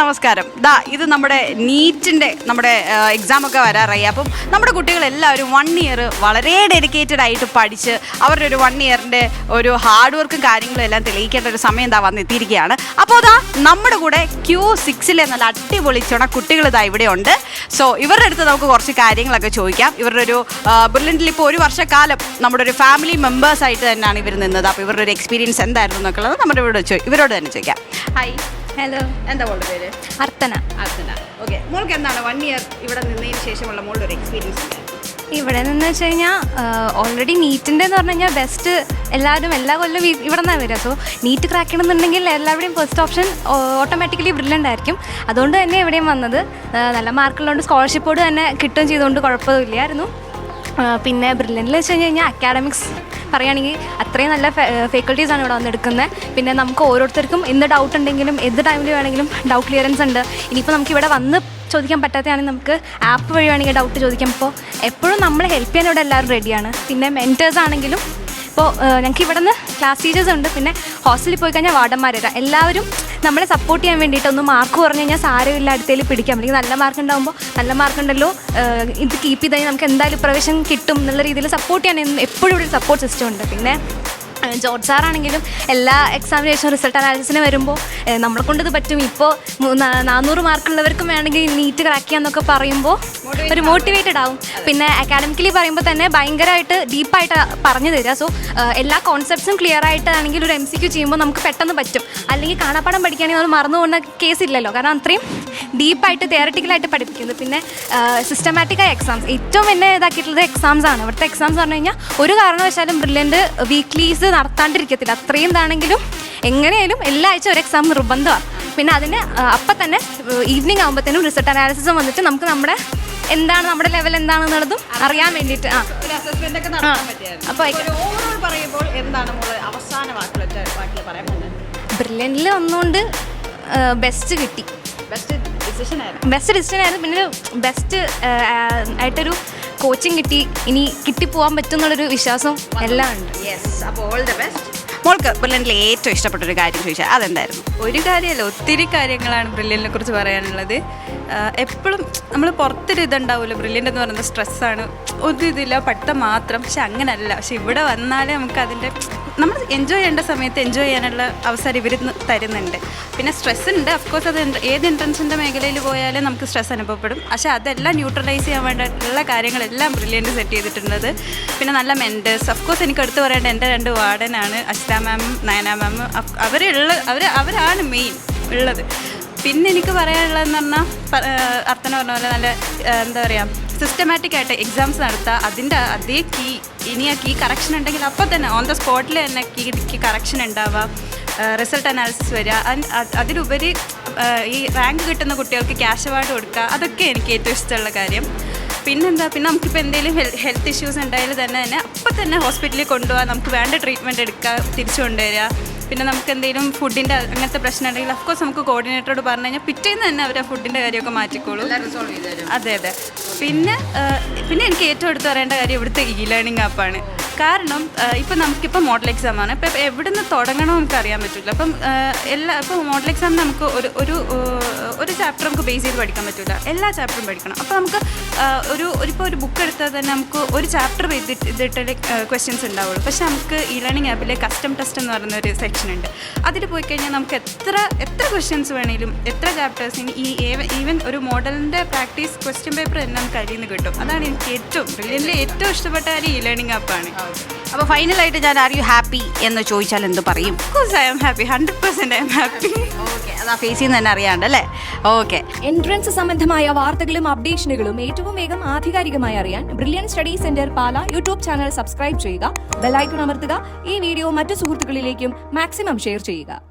നമസ്കാരം. ഇത് നമ്മുടെ നീറ്റിൻ്റെ എക്സാം ഒക്കെ വരാറായി. അപ്പം നമ്മുടെ കുട്ടികളെല്ലാവരും 1 ഇയർ വളരെ ഡെഡിക്കേറ്റഡ് ആയിട്ട് പഠിച്ച് അവരുടെ ഒരു 1 ഇയറിൻ്റെ ഒരു ഹാർഡ് വർക്കും കാര്യങ്ങളും എല്ലാം തെളിയിക്കേണ്ട ഒരു സമയം വന്നെത്തിയിരിക്കുകയാണ്. അപ്പോൾ നമ്മുടെ കൂടെ Q6 നല്ല അടിപൊളി കുട്ടികൾ ഇവിടെ ഉണ്ട്. സോ ഇവരുടെ അടുത്ത് നമുക്ക് കുറച്ച് കാര്യങ്ങളൊക്കെ ചോദിക്കാം. ഇവരുടെ ഒരു ബ്രില്യൻറ്റിൽ ഇപ്പോൾ 1 വർഷക്കാലം നമ്മുടെ ഒരു ഫാമിലി മെമ്പേഴ്സ് ആയിട്ട് തന്നെയാണ് ഇവർ നിന്നത്. അപ്പോൾ ഇവരുടെ ഒരു എക്സ്പീരിയൻസ് എന്തായിരുന്നു എന്നൊക്കെയുള്ളത് നമ്മുടെ ഇവരോട് തന്നെ ചോദിക്കാം. ഹായ്. ഹലോ. എന്താ മോളുടെ പേര്? അർത്തന. ഓക്കെ. മോൾക്ക് എന്താണ് 1 ഇയർ ഇവിടെ നിന്നതിന് ശേഷമുള്ള മോളുടെ ഒരു എക്സ്പീരിയൻസ്? ഇവിടെ നിന്ന് വെച്ച് കഴിഞ്ഞാൽ ഓൾറെഡി നീറ്റിൻ്റെ എന്ന് പറഞ്ഞു കഴിഞ്ഞാൽ ബെസ്റ്റ് എല്ലാവരും എല്ലാ കൊല്ലം ഇവിടെ നിന്നാണ് വരിക. സോ നീറ്റ് ക്രാക്ക് ചെയ്യണമെന്നുണ്ടെങ്കിൽ എല്ലാവരുടെയും ഫസ്റ്റ് ഓപ്ഷൻ ഓട്ടോമാറ്റിക്കലി ബ്രില്യൻ്റ് ആയിരിക്കും. അതുകൊണ്ട് തന്നെ എവിടെയും വന്നത് നല്ല മാർക്കുള്ളതുകൊണ്ട് സ്കോളർഷിപ്പോട് തന്നെ കിട്ടുകയും ചെയ്തുകൊണ്ട് കുഴപ്പമില്ലായിരുന്നു. പിന്നെ ബ്രില്യൻ്റിൽ വെച്ച് കഴിഞ്ഞാൽ അക്കാഡമിക്സ് പറയുകയാണെങ്കിൽ അത്രയും നല്ല ഫാക്കൽറ്റീസാണ് ഇവിടെ വന്നെടുക്കുന്നത്. പിന്നെ നമുക്ക് ഓരോരുത്തർക്കും എന്ത് ഡൗട്ട് ഉണ്ടെങ്കിലും ഏത് ടൈമിൽ വേണമെങ്കിലും ഡൗട്ട് ക്ലിയറൻസ് ഉണ്ട്. ഇനിയിപ്പോൾ നമുക്ക് ഇവിടെ വന്ന് ചോദിക്കാൻ പറ്റാത്തതാണെങ്കിൽ നമുക്ക് ആപ്പ് വഴി വേണമെങ്കിൽ ഡൗട്ട് ചോദിക്കാം. ഇപ്പോൾ എപ്പോഴും നമ്മളെ ഹെൽപ്പ് ചെയ്യാൻ ഇവിടെ എല്ലാവരും റെഡിയാണ്. പിന്നെ മെൻറ്റേഴ്സ് ആണെങ്കിലും ഇപ്പോൾ ഞങ്ങൾക്ക് ഇവിടെ നിന്ന് ക്ലാസ് ടീച്ചേഴ്സ് ഉണ്ട്. പിന്നെ ഹോസ്റ്റലിൽ പോയി കഴിഞ്ഞാൽ വാർഡന്മാരാണ്. എല്ലാവരും നമ്മളെ സപ്പോർട്ട് ചെയ്യാൻ വേണ്ടിയിട്ട് ഒന്ന് മാർക്ക് പറഞ്ഞു കഴിഞ്ഞാൽ സാരമില്ല, അടുത്തേൽ പിടിക്കാം. അല്ലെങ്കിൽ നല്ല മാർക്ക് ഉണ്ടാകുമ്പോൾ നല്ല മാർക്ക് ഉണ്ടല്ലോ, ഇത് കീപ്പ് ചെയ്ത് കഴിഞ്ഞാൽ നമുക്ക് എന്തായാലും പ്രവേശനം കിട്ടും എന്നുള്ള രീതിയിൽ സപ്പോർട്ട് ചെയ്യാൻ എപ്പോഴും ഇവിടെ ഒരു സപ്പോർട്ട് സിസ്റ്റം ഉണ്ട്. പിന്നെ ജോർജ് സാറാണെങ്കിലും എല്ലാ എക്സാമിനേഷൻ റിസൾട്ട് അനാലിസിന് വരുമ്പോൾ നമ്മളെ കൊണ്ട് ഇത് പറ്റും. ഇപ്പോൾ 400 മാർക്കുള്ളവർക്കും വേണമെങ്കിൽ നീറ്റ് ക്രാക്ക് ചെയ്യാന്നൊക്കെ പറയുമ്പോൾ ഒരു മോട്ടിവേറ്റഡ് ആവും. പിന്നെ അക്കാഡമിക്കലി പറയുമ്പോൾ തന്നെ ഭയങ്കരമായിട്ട് ഡീപ്പായിട്ട് പറഞ്ഞു തരിക. സോ എല്ലാ കോൺസെപ്റ്റ്സും ക്ലിയർ ആയിട്ടാണെങ്കിൽ ഒരു MCQ ചെയ്യുമ്പോൾ നമുക്ക് പെട്ടെന്ന് പറ്റും. അല്ലെങ്കിൽ കാണാപ്പാടം പഠിക്കുകയാണെങ്കിൽ അത് മറന്നു പോകുന്ന കേസില്ലല്ലോ, കാരണം അത്രയും ഡീപ്പായിട്ട് തിയററ്റിക്കലായിട്ട് പഠിപ്പിക്കുന്നത്. പിന്നെ സിസ്റ്റമാറ്റിക്കായ എക്സാംസ് ഏറ്റവും എന്നെ ഇതാക്കിയിട്ടുള്ളത് എക്സാംസാണ്. ഇവിടുത്തെ എക്സാംസ് പറഞ്ഞു കഴിഞ്ഞാൽ ഒരു കാരണവശാലും ബ്രില്യൻ്റ് വീക്ക്ലീസ് നടത്താണ്ടിരിക്കത്തില്ല. അത്രയും ഇതാണെങ്കിലും എങ്ങനെയായാലും എല്ലാ ആഴ്ച ഒരു എക്സാം നിർബന്ധമാണ്. പിന്നെ അതിന് അപ്പം തന്നെ ഈവനിങ് ആകുമ്പോഴത്തേനും റിസൾട്ട് അനാലിസിസും വന്നിട്ട് നമുക്ക് നമ്മുടെ എന്താണ് നമ്മുടെ ലെവൽ എന്താണെന്നുള്ളതും അറിയാൻ വേണ്ടിയിട്ട് അപ്പോൾ ബ്രില്യൻ്റിൽ വന്നുകൊണ്ട് ബെസ്റ്റ് കിട്ടി. ബെസ്റ്റ് ഡിസിഷൻ ആയിരുന്നു. പിന്നെ ബെസ്റ്റ് ആയിട്ടൊരു കോച്ചിങ് കിട്ടി. ഇനി കിട്ടിപ്പോകാൻ പറ്റും എന്നുള്ളൊരു വിശ്വാസം എല്ലാം ഉണ്ട്. അപ്പോൾ ഓൾ ദ ബെസ്റ്റ്. മോൾക്ക് ബ്രില്യൻ്റിൽ ഏറ്റവും ഇഷ്ടപ്പെട്ടൊരു കാര്യം ചോദിച്ചാൽ അതെന്തായിരുന്നു? ഒരു കാര്യമല്ല, ഒത്തിരി കാര്യങ്ങളാണ് ബ്രില്യൻറ്റിനെ കുറിച്ച് പറയാനുള്ളത്. എപ്പോഴും നമ്മൾ പുറത്തൊരു ഇതുണ്ടാവുമല്ലോ, ബ്രില്യൻ്റ് എന്ന് പറയുന്നത് സ്ട്രെസ്സാണ്, ഒരു ഇതില്ല പഠിത്തം മാത്രം. പക്ഷെ അങ്ങനല്ല. പക്ഷെ ഇവിടെ വന്നാലേ നമുക്ക് അതിൻ്റെ നമ്മൾ എൻജോയ് ചെയ്യേണ്ട സമയത്ത് എൻജോയ് ചെയ്യാനുള്ള അവസരം ഇവർ തരുന്നുണ്ട്. പിന്നെ സ്ട്രെസ് ഉണ്ട്, അഫ്കോഴ്സ് അത് ഏത് എൻട്രൻസിൻ്റെ മേഖലയിൽ പോയാലും നമുക്ക് സ്ട്രെസ് അനുഭവപ്പെടും. പക്ഷേ അതെല്ലാം ന്യൂട്രലൈസ് ചെയ്യാൻ വേണ്ടിയിട്ടുള്ള കാര്യങ്ങളെല്ലാം ബ്രില്യൻ്റ് സെറ്റ് ചെയ്തിട്ടുള്ളത്. പിന്നെ നല്ല മെൻറ്റേഴ്സ്, അഫ്കോഴ്സ് എനിക്ക് എടുത്ത് പറയേണ്ടത് എൻ്റെ 2 വാർഡനാണ്, അശ്ത മാമും നയന മാമും. അവരാണ് മെയിൻ ഉള്ളത്. പിന്നെ എനിക്ക് പറയാനുള്ളതെന്ന് പറഞ്ഞാൽ അർത്ഥന പറഞ്ഞ പോലെ നല്ല എന്താ പറയുക, സിസ്റ്റമാറ്റിക് ആയിട്ട് എക്സാംസ് നടത്തുക. അതിൻ്റെ അതേ ഇനി ആ കീ കറക്ഷൻ ഉണ്ടെങ്കിൽ അപ്പോൾ തന്നെ ഓൺ ദ സ്പോട്ടിൽ തന്നെ കീ കറക്ഷൻ ഉണ്ടാവുക, റിസൾട്ട് അനാലിസിസ് വരിക. അതിലുപരി ഈ റാങ്ക് കിട്ടുന്ന കുട്ടികൾക്ക് ക്യാഷ് അവാർഡ് കൊടുക്കുക. അതൊക്കെ എനിക്ക് ഏറ്റവും ഇഷ്ടമുള്ള കാര്യം. പിന്നെ നമുക്കിപ്പോൾ എന്തെങ്കിലും ഹെൽത്ത് ഇഷ്യൂസ് ഉണ്ടായാലും തന്നെ അപ്പം തന്നെ ഹോസ്പിറ്റലിൽ കൊണ്ടുപോകാൻ, നമുക്ക് വേണ്ട ട്രീറ്റ്മെൻറ്റ് എടുക്കുക, തിരിച്ചു കൊണ്ടുവരിക. പിന്നെ നമുക്ക് എന്തെങ്കിലും ഫുഡിൻ്റെ അങ്ങനത്തെ പ്രശ്നം ഉണ്ടെങ്കിൽ അഫ്കോഴ്സ് നമുക്ക് കോർഡിനേറ്ററോട് പറഞ്ഞു കഴിഞ്ഞാൽ പിറ്റേന്ന് തന്നെ അവർ ആ ഫുഡിൻ്റെ കാര്യമൊക്കെ മാറ്റിക്കോളും. അതെ. പിന്നെ എനിക്ക് ഏറ്റവും എടുത്ത് പറയേണ്ട കാര്യം ഇവിടുത്തെ ലേണിംഗ് ആപ്പാണ്. കാരണം നമുക്കിപ്പോൾ മോഡൽ എക്സാമാണ്. ഇപ്പം എവിടെ നിന്ന് തുടങ്ങണമെന്ന് നമുക്ക് അറിയാൻ പറ്റില്ല. ഇപ്പോൾ മോഡൽ എക്സാം നമുക്ക് ഒരു ചാപ്റ്റർ നമുക്ക് ബേസ് ചെയ്ത് പഠിക്കാൻ പറ്റില്ല, എല്ലാ ചാപ്റ്ററും പഠിക്കണം. അപ്പോൾ നമുക്ക് ഇപ്പോൾ ഒരു ബുക്ക് എടുത്താൽ തന്നെ നമുക്ക് ഒരു ചാപ്റ്റർ ചെയ്തിട്ട് ക്വസ്റ്റ്യൻസ് ഉണ്ടാവുള്ളൂ. പക്ഷേ നമുക്ക് ലേണിംഗ് ആപ്പിൽ കസ്റ്റം ടെസ്റ്റ് എന്ന് പറയുന്ന ഒരു സെക്ഷൻ ഉണ്ട്. അതിൽ പോയി കഴിഞ്ഞാൽ നമുക്ക് എത്ര ക്വസ്റ്റ്യൻസ് വേണമെങ്കിലും എത്ര ചാപ്റ്റേഴ്സ് ഈവൻ ഒരു മോഡലിൻ്റെ പ്രാക്ടീസ് ക്വസ്റ്റ്യൻ പേപ്പർ തന്നെ നമുക്ക് അതിൽ നിന്ന് കിട്ടും. അതാണ് എനിക്ക് ബ്രില്യൻ്റിലെ ഏറ്റവും ഇഷ്ടപ്പെട്ട കാര്യം ലേണിംഗ് ആപ്പാണ്. അപ്പോൾ ഫൈനലായിട്ട് ഞാൻ ആർ യു ഹാപ്പി എന്ന് ചോദിച്ചാൽ എന്ത് പറയും? Of course I am happy, 100% I am happy. Okay, അത് ആ ഫേസിൽ നിന്ന് തന്നെ അറിയാണ്ടല്ലേ? ഓക്കെ. എൻട്രൻസ് സംബന്ധമായ വാർത്തകളും അപ്ഡേഷനുകളും ഏറ്റവും വേഗം ആധികാരികമായി അറിയാൻ ബ്രില്യൻറ്റ് സ്റ്റഡി സെന്റർ പാല യൂട്യൂബ് ചാനൽ സബ്സ്ക്രൈബ് ചെയ്യുക, ബെൽ ഐക്കൺ അമർത്തുക. ഈ വീഡിയോ മറ്റു സുഹൃത്തുക്കളിലേക്കും മാക്സിമം ഷെയർ ചെയ്യുക.